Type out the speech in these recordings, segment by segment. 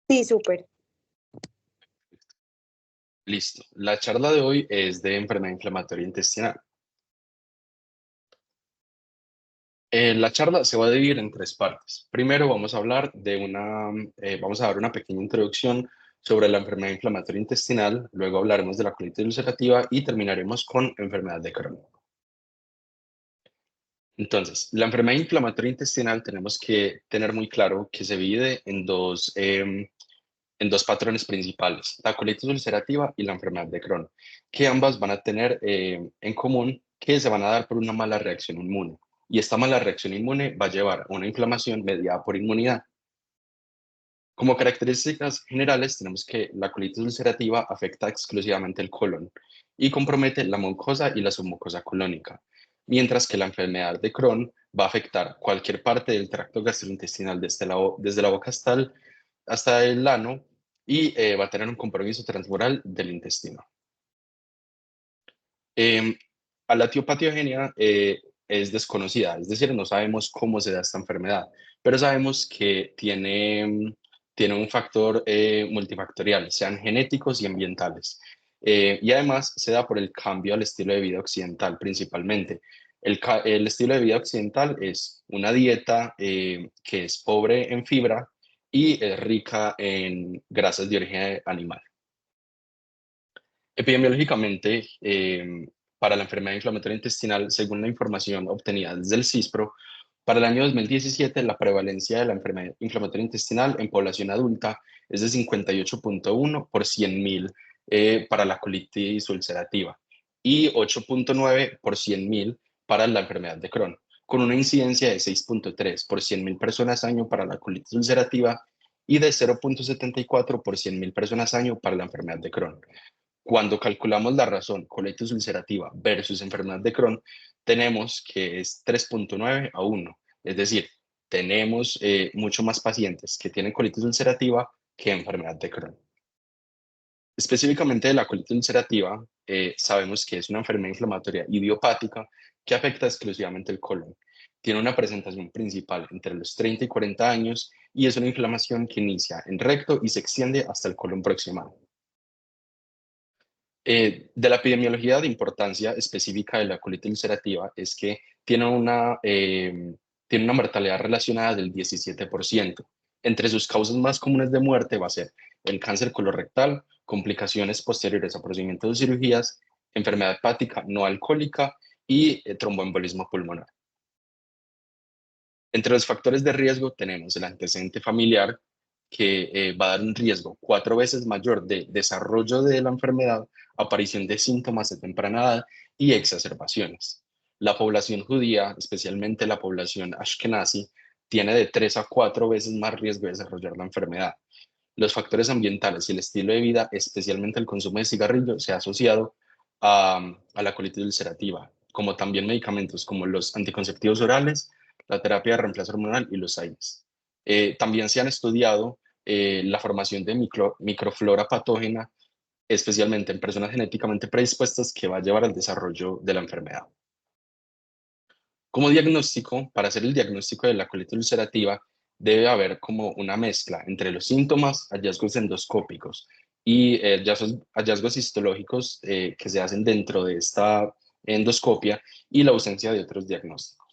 Sí, súper. Listo. La charla de hoy es de enfermedad inflamatoria intestinal. La charla se va a dividir en tres partes. Primero vamos a hablar vamos a dar una pequeña introducción sobre la enfermedad inflamatoria intestinal, luego hablaremos de la colitis ulcerativa y terminaremos con enfermedad de Crohn. Entonces, la enfermedad inflamatoria intestinal tenemos que tener muy claro que se divide en dos patrones principales, la colitis ulcerativa y la enfermedad de Crohn, que ambas van a tener en común que se van a dar por una mala reacción inmune. Y esta mala reacción inmune va a llevar a una inflamación mediada por inmunidad. Como características generales, tenemos que la colitis ulcerativa afecta exclusivamente el colon y compromete la mucosa y la submucosa colónica, mientras que la enfermedad de Crohn va a afectar cualquier parte del tracto gastrointestinal desde la boca hasta el ano y va a tener un compromiso transmural del intestino. Eh, a la etiopatogenia es desconocida, es decir, no sabemos cómo se da esta enfermedad, pero sabemos que tiene un factor multifactorial, sean genéticos y ambientales. Y además se da por el cambio al estilo de vida occidental principalmente. El estilo de vida occidental es una dieta que es pobre en fibra y es rica en grasas de origen animal. Epidemiológicamente, para la enfermedad inflamatoria intestinal, según la información obtenida desde el CISPRO, para el año 2017 la prevalencia de la enfermedad inflamatoria intestinal en población adulta es de 58.1 por 100.000 para la colitis ulcerativa y 8.9 por 100.000 para la enfermedad de Crohn, con una incidencia de 6.3 por 100.000 personas año para la colitis ulcerativa y de 0.74 por 100.000 personas año para la enfermedad de Crohn. Cuando calculamos la razón colitis ulcerativa versus enfermedad de Crohn, tenemos que es 3.9 a 1. Es decir, tenemos mucho más pacientes que tienen colitis ulcerativa que enfermedad de Crohn. Específicamente de la colitis ulcerativa, sabemos que es una enfermedad inflamatoria idiopática que afecta exclusivamente el colon. Tiene una presentación principal entre los 30 y 40 años y es una inflamación que inicia en recto y se extiende hasta el colon proximal. De la epidemiología de importancia específica de la colitis ulcerativa es que tiene una mortalidad relacionada del 17%. Entre sus causas más comunes de muerte va a ser el cáncer colorectal, complicaciones posteriores a procedimientos de cirugías, enfermedad hepática no alcohólica y tromboembolismo pulmonar. Entre los factores de riesgo tenemos el antecedente familiar, que va a dar un riesgo 4 veces mayor de desarrollo de la enfermedad, aparición de síntomas de temprana edad y exacerbaciones. La población judía, especialmente la población ashkenazi, tiene de 3 a 4 veces más riesgo de desarrollar la enfermedad. Los factores ambientales y el estilo de vida, especialmente el consumo de cigarrillo, se ha asociado a la colitis ulcerativa, como también medicamentos como los anticonceptivos orales, la terapia de reemplazo hormonal y los AINES. También se han estudiado la formación de microflora patógena, especialmente en personas genéticamente predispuestas, que va a llevar al desarrollo de la enfermedad. Como diagnóstico, para hacer el diagnóstico de la colitis ulcerativa, debe haber como una mezcla entre los síntomas, hallazgos endoscópicos y hallazgos histológicos que se hacen dentro de esta endoscopia y la ausencia de otros diagnósticos.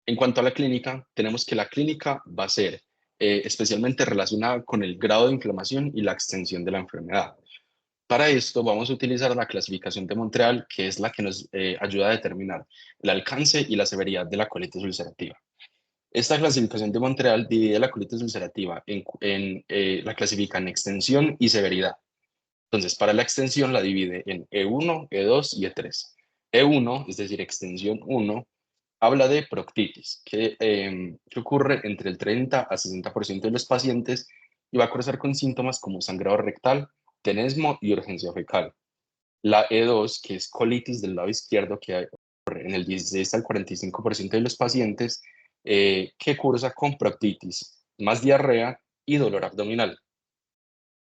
En cuanto a la clínica, tenemos que la clínica va a ser especialmente relacionada con el grado de inflamación y la extensión de la enfermedad. Para esto vamos a utilizar la clasificación de Montreal, que es la que nos ayuda a determinar el alcance y la severidad de la colitis ulcerativa. Esta clasificación de Montreal divide la colitis ulcerativa la clasifica en extensión y severidad. Entonces, para la extensión la divide en E1, E2 y E3. E1, es decir, extensión 1, habla de proctitis, que ocurre entre el 30 a 60% de los pacientes y va a cursar con síntomas como sangrado rectal, tenesmo y urgencia fecal. La E2, que es colitis del lado izquierdo, que ocurre en el 16 al 45% de los pacientes, que cursa con proctitis, más diarrea y dolor abdominal.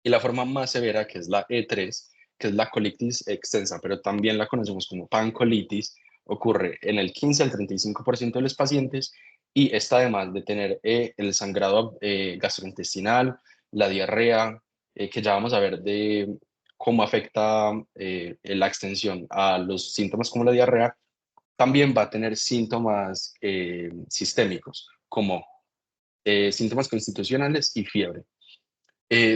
Y la forma más severa, que es la E3, que es la colitis extensa, pero también la conocemos como pancolitis, ocurre en el 15 al 35% de los pacientes Y esta, además de tener el sangrado gastrointestinal, la diarrea, que ya vamos a ver de cómo afecta la extensión a los síntomas como la diarrea, también va a tener síntomas sistémicos, como síntomas constitucionales y fiebre.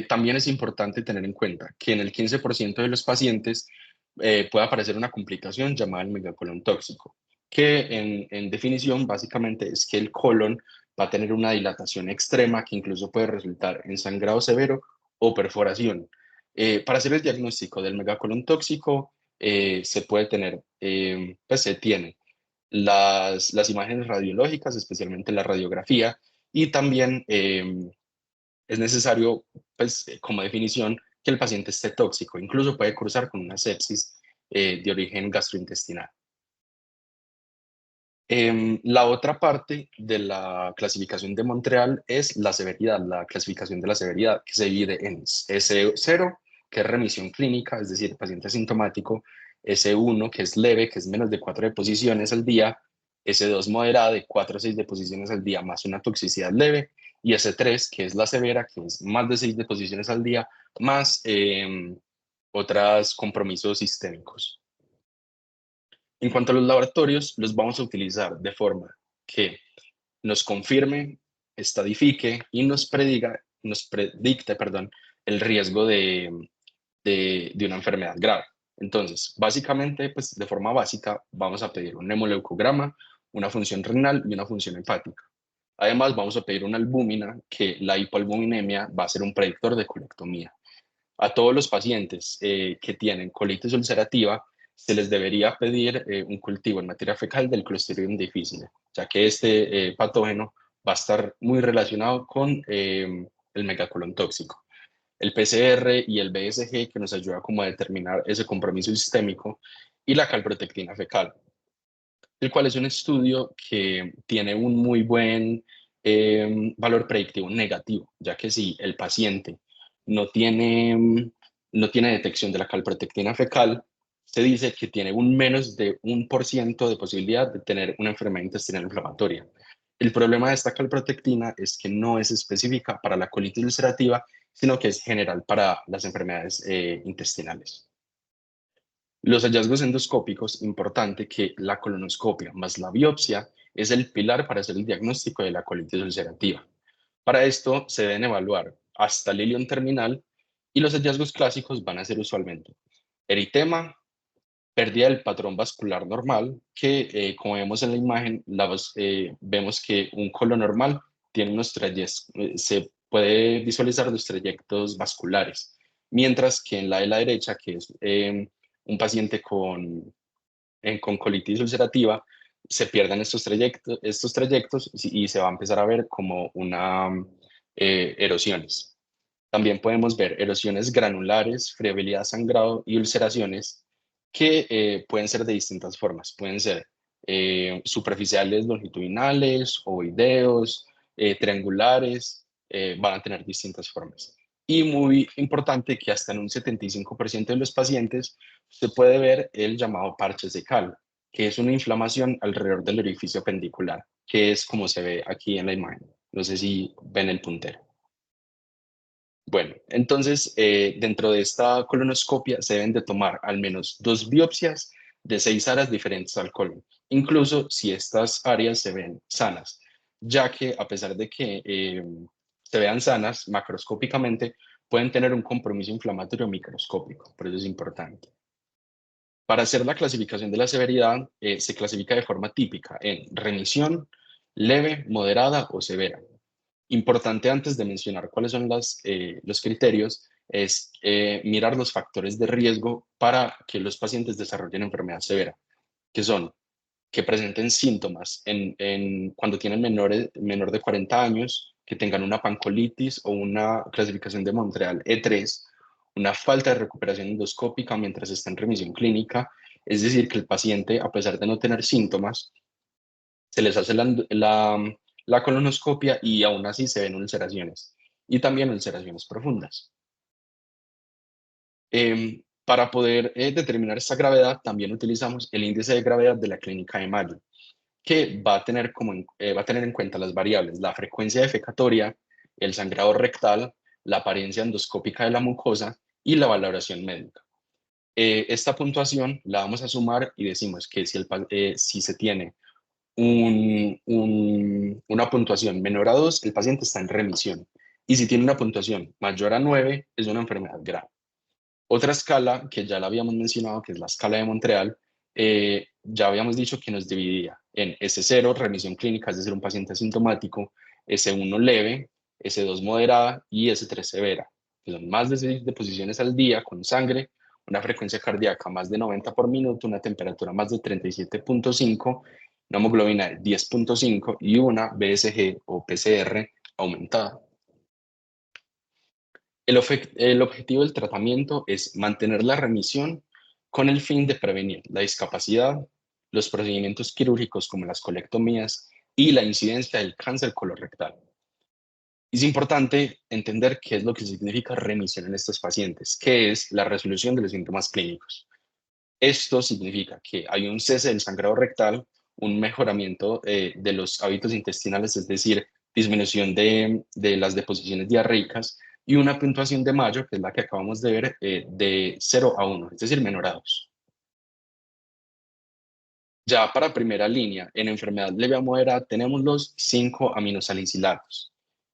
También es importante tener en cuenta que en el 15% de los pacientes puede aparecer una complicación llamada el megacolon tóxico, que en definición básicamente es que el colon va a tener una dilatación extrema que incluso puede resultar en sangrado severo o perforación. Para hacer el diagnóstico del megacolon tóxico se puede tener, pues se tiene las imágenes radiológicas, especialmente la radiografía, y también es necesario, pues, como definición, que el paciente esté tóxico. Incluso puede cruzar con una sepsis de origen gastrointestinal. La otra parte de la clasificación de Montreal es la severidad, la clasificación de la severidad, que se divide en S0, que es remisión clínica, es decir, paciente asintomático; S1, que es leve, que es menos de 4 deposiciones al día; S2, moderada, de 4 a 6 deposiciones al día más una toxicidad leve; y S3, que es la severa, que es más de 6 deposiciones al día más otros compromisos sistémicos. En cuanto a los laboratorios, los vamos a utilizar de forma que nos confirme, estadifique y nos predicte, perdón, el riesgo de una enfermedad grave. Entonces, básicamente, pues de forma básica, vamos a pedir un hemoleucograma, una función renal y una función hepática. Además, vamos a pedir una albúmina, que la hipoalbuminemia va a ser un predictor de colectomía. A todos los pacientes que tienen colitis ulcerativa se les debería pedir un cultivo en materia fecal del Clostridium difficile, ya que este patógeno va a estar muy relacionado con el megacolon tóxico. El PCR y el BSG, que nos ayuda como a determinar ese compromiso sistémico, y la calprotectina fecal, el cual es un estudio que tiene un muy buen valor predictivo negativo, ya que si el paciente no tiene, no tiene detección de la calprotectina fecal, se dice que tiene un menos de 1% de posibilidad de tener una enfermedad intestinal inflamatoria. El problema de esta calprotectina es que no es específica para la colitis ulcerativa, sino que es general para las enfermedades intestinales. Los hallazgos endoscópicos, importante que la colonoscopia más la biopsia es el pilar para hacer el diagnóstico de la colitis ulcerativa. Para esto se deben evaluar hasta el ilion terminal, y los hallazgos clásicos van a ser usualmente eritema, pérdida del patrón vascular normal, que como vemos en la imagen, vemos que un colon normal tiene unos trayectos, se puede visualizar los trayectos vasculares, mientras que en la de la derecha, que es un paciente con colitis ulcerativa, se pierden estos trayectos y se va a empezar a ver como una erosiones. También podemos ver erosiones granulares, friabilidad, sangrado y ulceraciones que pueden ser de distintas formas. Pueden ser superficiales, longitudinales, ovoideos, triangulares, van a tener distintas formas. Y muy importante que hasta en un 75% de los pacientes se puede ver el llamado parche secal, que es una inflamación alrededor del orificio pendicular, que es como se ve aquí en la imagen. No sé si ven el puntero. Bueno, entonces, dentro de esta colonoscopia se deben de tomar al menos 2 biopsias de 6 áreas diferentes al colon, incluso si estas áreas se ven sanas, ya que a pesar de que se vean sanas macroscópicamente, pueden tener un compromiso inflamatorio microscópico, por eso es importante. Para hacer la clasificación de la severidad, se clasifica de forma típica en remisión, leve, moderada o severa. Importante, antes de mencionar cuáles son los criterios, es mirar los factores de riesgo para que los pacientes desarrollen enfermedad severa, que son que presenten síntomas cuando tienen menor de 40 años, que tengan una pancolitis o una clasificación de Montreal E3, una falta de recuperación endoscópica mientras está en remisión clínica, es decir, que el paciente, a pesar de no tener síntomas, se les hace la colonoscopia y aún así se ven ulceraciones, y también ulceraciones profundas. Para poder determinar esta gravedad, también utilizamos el índice de gravedad de la clínica de Mayo, que va a tener, va a tener en cuenta las variables, la frecuencia defecatoria, el sangrado rectal, la apariencia endoscópica de la mucosa y la valoración médica. Esta puntuación la vamos a sumar y decimos que si se tiene una puntuación menor a 2, el paciente está en remisión. Y si tiene una puntuación mayor a 9, es una enfermedad grave. Otra escala que ya la habíamos mencionado, que es la escala de Montreal, ya habíamos dicho que nos dividía en S0, remisión clínica, es decir, un paciente asintomático, S1 leve, S2 moderada y S3 severa, que son más de 6 deposiciones al día con sangre, una frecuencia cardíaca más de 90 por minuto, una temperatura más de 37.5, una hemoglobina de 10.5 y una BSG o PCR aumentada. El objetivo del tratamiento es mantener la remisión con el fin de prevenir la discapacidad, los procedimientos quirúrgicos como las colectomías y la incidencia del cáncer colorectal. Es importante entender qué es lo que significa remisión en estos pacientes, qué es la resolución de los síntomas clínicos. Esto significa que hay un cese del sangrado rectal, un mejoramiento de los hábitos intestinales, es decir, disminución de las deposiciones diarreicas y una puntuación de Mayo, que es la que acabamos de ver, de 0 a 1, es decir, menor a 2. Ya para primera línea, en enfermedad leve a moderada, tenemos los 5 aminosalicilatos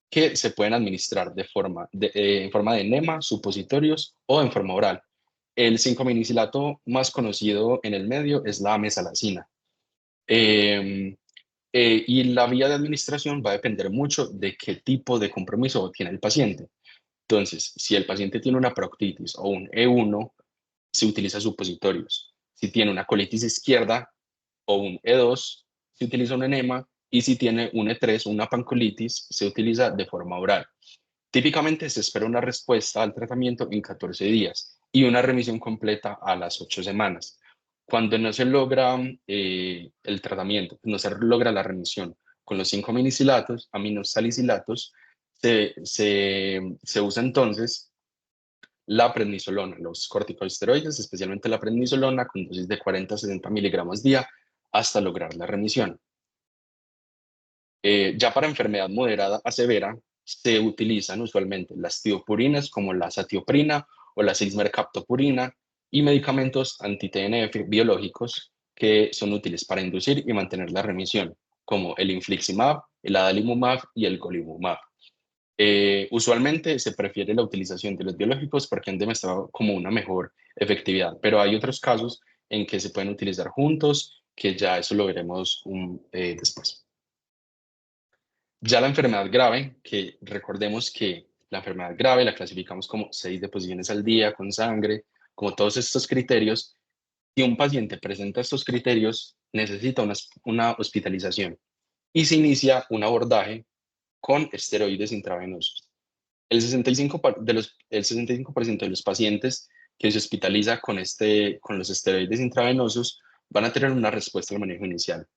que se pueden administrar en forma de enema, supositorios o en forma oral. El 5-aminicilato más conocido en el medio es la mesalazina. Y la vía de administración va a depender mucho de qué tipo de compromiso tiene el paciente. Entonces, si el paciente tiene una proctitis o un E1, se utiliza supositorios. Si tiene una colitis izquierda o un E2, se utiliza un enema. Y si tiene un E3 o una pancolitis, se utiliza de forma oral. Típicamente se espera una respuesta al tratamiento en 14 días y una remisión completa a las 8 semanas. Cuando no se logra el tratamiento, no se logra la remisión con los 5 aminosalicilatos, se usa entonces la prednisolona, los corticosteroides, especialmente la prednisolona, con dosis de 40 a 60 miligramos día hasta lograr la remisión. Ya para enfermedad moderada a severa, se utilizan usualmente las tiopurinas como la satioprina o la 6-mercaptopurina y medicamentos anti-TNF biológicos que son útiles para inducir y mantener la remisión, como el infliximab, el adalimumab y el golimumab. Usualmente se prefiere la utilización de los biológicos porque han demostrado como una mejor efectividad, pero hay otros casos en que se pueden utilizar juntos, que ya eso lo veremos después. Ya la enfermedad grave, que recordemos que la enfermedad grave la clasificamos como 6 deposiciones al día con sangre, como todos estos criterios. Si un paciente presenta estos criterios, necesita una hospitalización y se inicia un abordaje con esteroides intravenosos. El 65% de los pacientes que se hospitaliza con los esteroides intravenosos van a tener una respuesta al manejo inicial.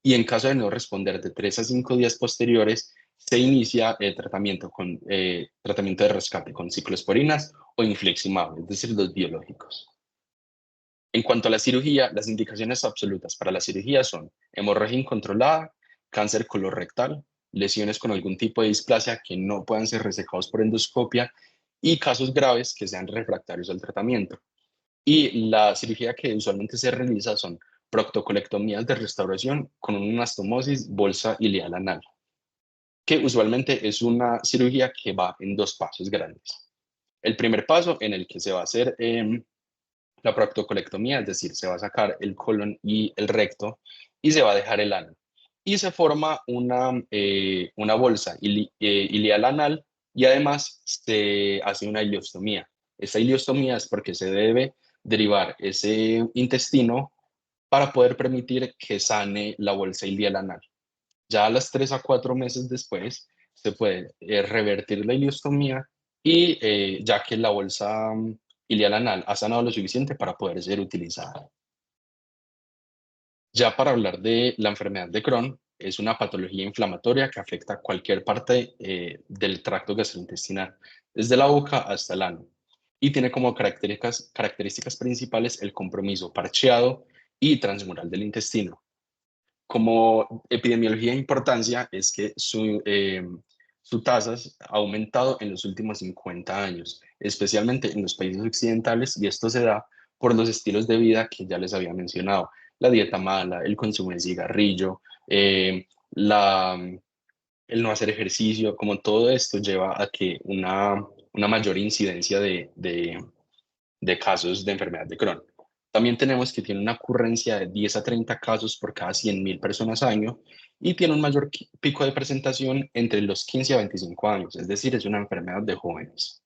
Y en caso de no responder de 3 a 5 días posteriores, se inicia el tratamiento de rescate con ciclosporinas o infliximab, es decir, los biológicos. En cuanto a la cirugía, las indicaciones absolutas para la cirugía son hemorragia incontrolada, cáncer colorectal, lesiones con algún tipo de displasia que no puedan ser resecados por endoscopia y casos graves que sean refractarios al tratamiento. Y la cirugía que usualmente se realiza son proctocolectomías de restauración con una anastomosis bolsa ileal anal, que usualmente es una cirugía que va en 2 pasos grandes. El primer paso en el que se va a hacer la proctocolectomía, es decir, se va a sacar el colon y el recto y se va a dejar el ano. Y se forma una bolsa ileal anal y además se hace una ileostomía. Esta ileostomía es porque se debe derivar ese intestino para poder permitir que sane la bolsa ileal anal. Ya a las 3 a 4 meses después se puede revertir la ileostomía y ya que la bolsa ileal anal ha sanado lo suficiente para poder ser utilizada. Ya para hablar de la enfermedad de Crohn, es una patología inflamatoria que afecta cualquier parte del tracto gastrointestinal, desde la boca hasta el ano, y tiene como características principales el compromiso parcheado y transmural del intestino. Como epidemiología de importancia es que su tasa ha aumentado en los últimos 50 años, especialmente en los países occidentales, y esto se da por los estilos de vida que ya les había mencionado: la dieta mala, el consumo de cigarrillo, el no hacer ejercicio. Como todo esto lleva a que una mayor incidencia de casos de enfermedad de Crohn. También tenemos que tiene una ocurrencia de 10 a 30 casos por cada 100.000 personas al año, y tiene un mayor pico de presentación entre los 15 a 25 años, es decir, es una enfermedad de jóvenes.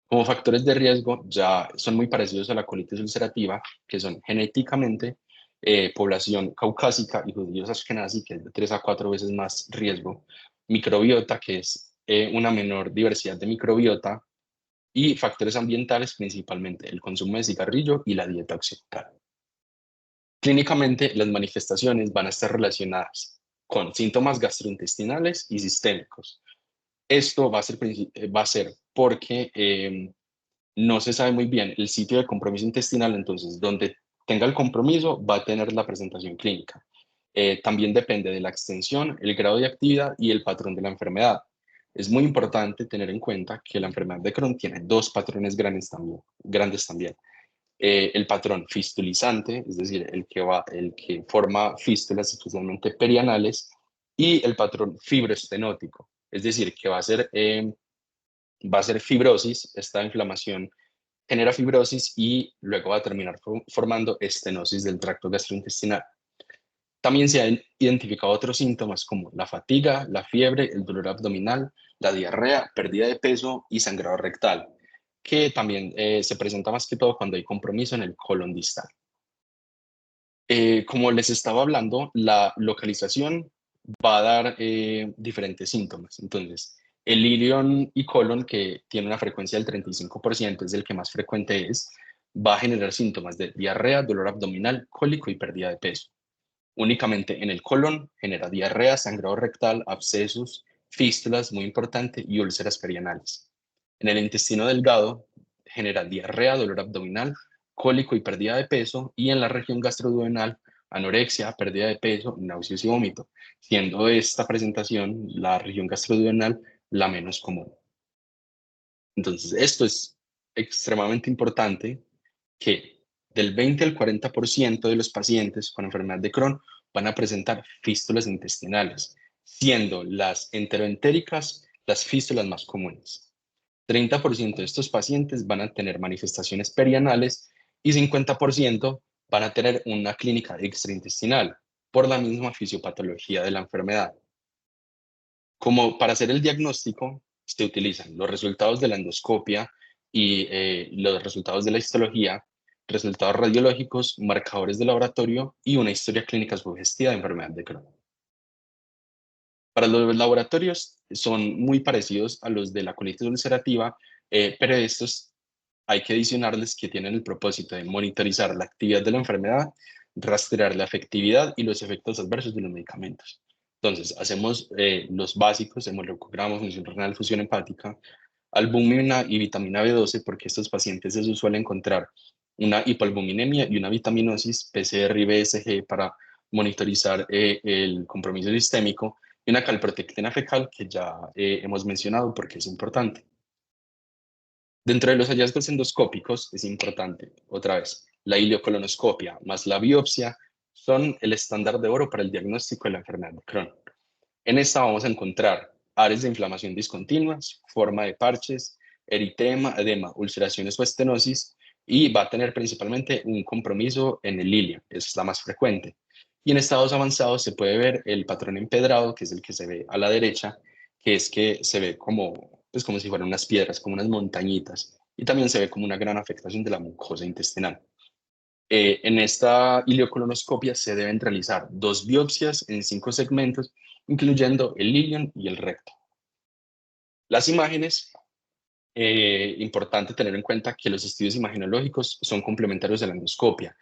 Como factores de riesgo ya son muy parecidos a la colitis ulcerativa, que son genéticamente, población caucásica y judíos ashkenazi, que es de 3 a 4 veces más riesgo; microbiota, que es una menor diversidad de microbiota; y factores ambientales, principalmente el consumo de cigarrillo y la dieta occidental. Clínicamente, las manifestaciones van a estar relacionadas con síntomas gastrointestinales y sistémicos. Esto va a ser porque no se sabe muy bien el sitio de compromiso intestinal, entonces donde tenga el compromiso va a tener la presentación clínica. También depende de la extensión, el grado de actividad y el patrón de la enfermedad. Es muy importante tener en cuenta que la enfermedad de Crohn tiene dos patrones grandes también. El patrón fistulizante, es decir, el que forma fístulas, especialmente perianales; y el patrón fibroestenótico, es decir, que va a ser fibrosis. Esta inflamación genera fibrosis y luego va a terminar formando estenosis del tracto gastrointestinal. También se han identificado otros síntomas como la fatiga, la fiebre, el dolor abdominal, la diarrea, pérdida de peso y sangrado rectal, que también se presenta más que todo cuando hay compromiso en el colon distal. Como les estaba hablando, la localización va a dar diferentes síntomas. Entonces, el ilion y colon, que tiene una frecuencia del 35%, es el que más frecuente es, va a generar síntomas de diarrea, dolor abdominal, cólico y pérdida de peso. Únicamente en el colon genera diarrea, sangrado rectal, abscesos, fístulas, muy importante, y úlceras perianales. En el intestino delgado genera diarrea, dolor abdominal, cólico y pérdida de peso; y en la región gastroduodenal, anorexia, pérdida de peso, náuseas y vómito, siendo esta presentación, la región gastroduodenal, la menos común. Entonces, esto es extremadamente importante, que del 20 al 40% de los pacientes con enfermedad de Crohn van a presentar fístulas intestinales, siendo las enteroentéricas las fístulas más comunes. 30% de estos pacientes van a tener manifestaciones perianales, y 50% van a tener una clínica extraintestinal por la misma fisiopatología de la enfermedad. Como para hacer el diagnóstico, se utilizan los resultados de la endoscopia y los resultados de la histología, resultados radiológicos, marcadores de laboratorio y una historia clínica sugestiva de enfermedad de Crohn. Para los laboratorios son muy parecidos a los de la colitis ulcerativa, pero estos hay que adicionarles que tienen el propósito de monitorizar la actividad de la enfermedad, rastrear la efectividad y los efectos adversos de los medicamentos. Entonces, hacemos los básicos: hemogramo, función renal, función hepática, albúmina y vitamina B12, porque estos pacientes se suele encontrar una hipoalbuminemia y una vitaminosis; PCR y BSG para monitorizar el compromiso sistémico; y una calprotectina fecal, que ya hemos mencionado porque es importante. Dentro de los hallazgos endoscópicos es importante, otra vez, la ileocolonoscopia más la biopsia son el estándar de oro para el diagnóstico de la enfermedad de Crohn. En esta vamos a encontrar áreas de inflamación discontinuas, forma de parches, eritema, edema, ulceraciones o estenosis, y va a tener principalmente un compromiso en el ilio, es la más frecuente. Y en estados avanzados se puede ver el patrón empedrado, que es el que se ve a la derecha, que es que se ve como si fueran unas piedras, como unas montañitas, y también se ve como una gran afectación de la mucosa intestinal. En esta ileocolonoscopia se deben realizar 2 biopsias en 5 segmentos, incluyendo el ilion y el recto. Las imágenes, importante tener en cuenta que los estudios imagenológicos son complementarios de la endoscopia,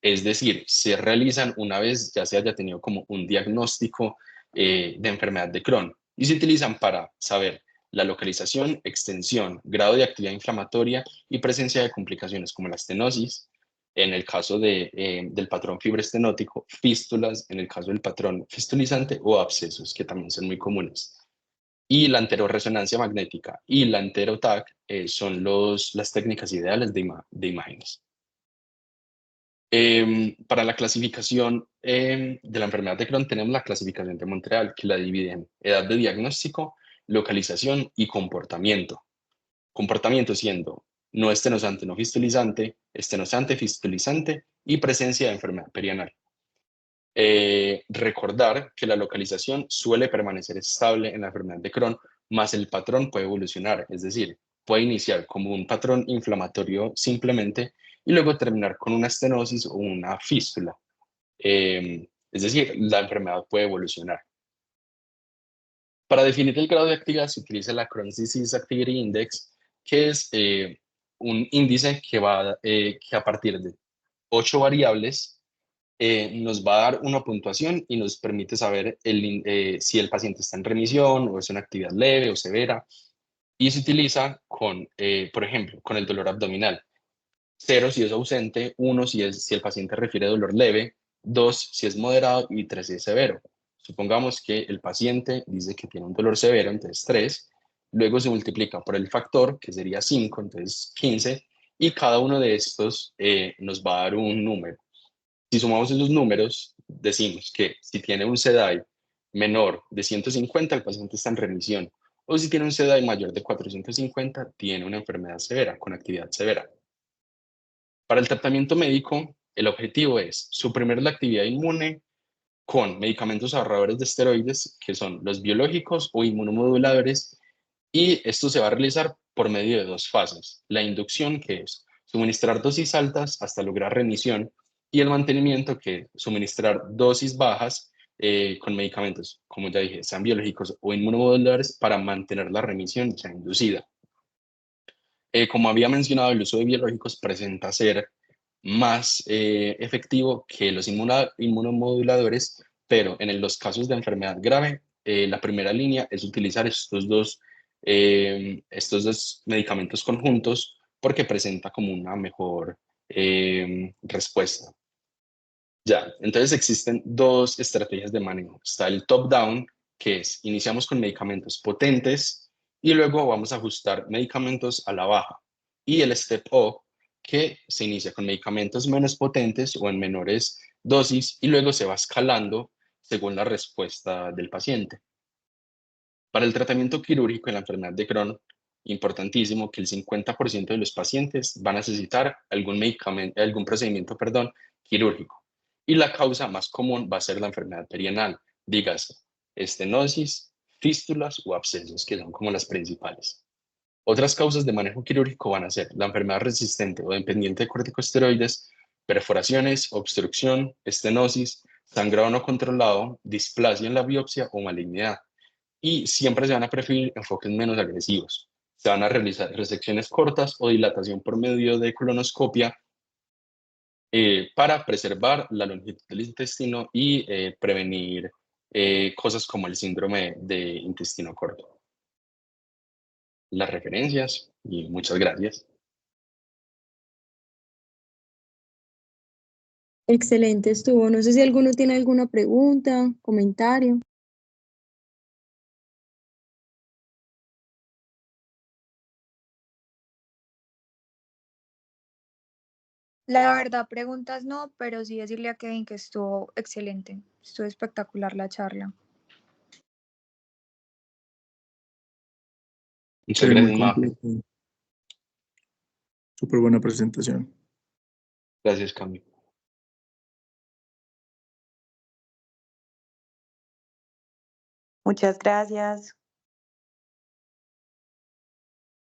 es decir, se realizan una vez ya se haya tenido como un diagnóstico de enfermedad de Crohn, y se utilizan para saber la localización, extensión, grado de actividad inflamatoria y presencia de complicaciones como la estenosis, en el caso del patrón fibroestenótico, fístulas en el caso del patrón fistulizante o abscesos, que también son muy comunes. Y la enterorresonancia magnética y la enteroTAC son las técnicas ideales de imágenes. Para la clasificación de la enfermedad de Crohn tenemos la clasificación de Montreal, que la divide en edad de diagnóstico, localización y comportamiento. Comportamiento siendo no estenosante, no fistulizante, estenosante, fistulizante y presencia de enfermedad perianal. Recordar que la localización suele permanecer estable en la enfermedad de Crohn, más el patrón puede evolucionar, es decir, puede iniciar como un patrón inflamatorio simplemente y luego terminar con una estenosis o una fístula. Es decir, la enfermedad puede evolucionar. Para definir el grado de actividad se utiliza la Crohn's Disease Activity Index, que es un índice que a partir de 8 variables nos va a dar una puntuación y nos permite saber si el paciente está en remisión o es una actividad leve o severa. Y se utiliza con, por ejemplo, con el dolor abdominal. 0 si es ausente, 1 si el paciente refiere dolor leve, 2 si es moderado y 3 si es severo. Supongamos que el paciente dice que tiene un dolor severo, entonces 3, luego se multiplica por el factor, que sería 5, entonces 15, y cada uno de estos nos va a dar un número. Si sumamos esos números, decimos que si tiene un CDAI menor de 150, el paciente está en remisión, o si tiene un CDAI mayor de 450, tiene una enfermedad severa, con actividad severa. Para el tratamiento médico, el objetivo es suprimir la actividad inmune con medicamentos ahorradores de esteroides, que son los biológicos o inmunomoduladores, y esto se va a realizar por medio de 2 fases. La inducción, que es suministrar dosis altas hasta lograr remisión, y el mantenimiento, que es suministrar dosis bajas con medicamentos, como ya dije, sean biológicos o inmunomoduladores, para mantener la remisión ya inducida. Como había mencionado, el uso de biológicos presenta ser más efectivo que los inmunomoduladores, pero en los casos de enfermedad grave, la primera línea es utilizar estos dos medicamentos conjuntos porque presenta como una mejor respuesta. Ya, entonces existen 2 estrategias de manejo. Está el top-down, que es iniciamos con medicamentos potentes y luego vamos a ajustar medicamentos a la baja. Y el step-up, que se inicia con medicamentos menos potentes o en menores dosis y luego se va escalando según la respuesta del paciente. Para el tratamiento quirúrgico en la enfermedad de Crohn, importantísimo que el 50% de los pacientes van a necesitar algún procedimiento, quirúrgico. Y la causa más común va a ser la enfermedad perianal, dígase, estenosis, fístulas o abscesos, que son como las principales. Otras causas de manejo quirúrgico van a ser la enfermedad resistente o dependiente de corticosteroides, perforaciones, obstrucción, estenosis, sangrado no controlado, displasia en la biopsia o malignidad. Y siempre se van a preferir enfoques menos agresivos. Se van a realizar resecciones cortas o dilatación por medio de colonoscopia para preservar la longitud del intestino y prevenir cosas como el síndrome de intestino corto. Las referencias y muchas gracias. Excelente estuvo. No sé si alguno tiene alguna pregunta, comentario. La verdad, preguntas no, pero sí decirle a Kevin que estuvo excelente, estuvo espectacular la charla. Muchas Sí, muy gracias, Mafe. completo. Súper buena presentación. Gracias, Cami. Muchas gracias.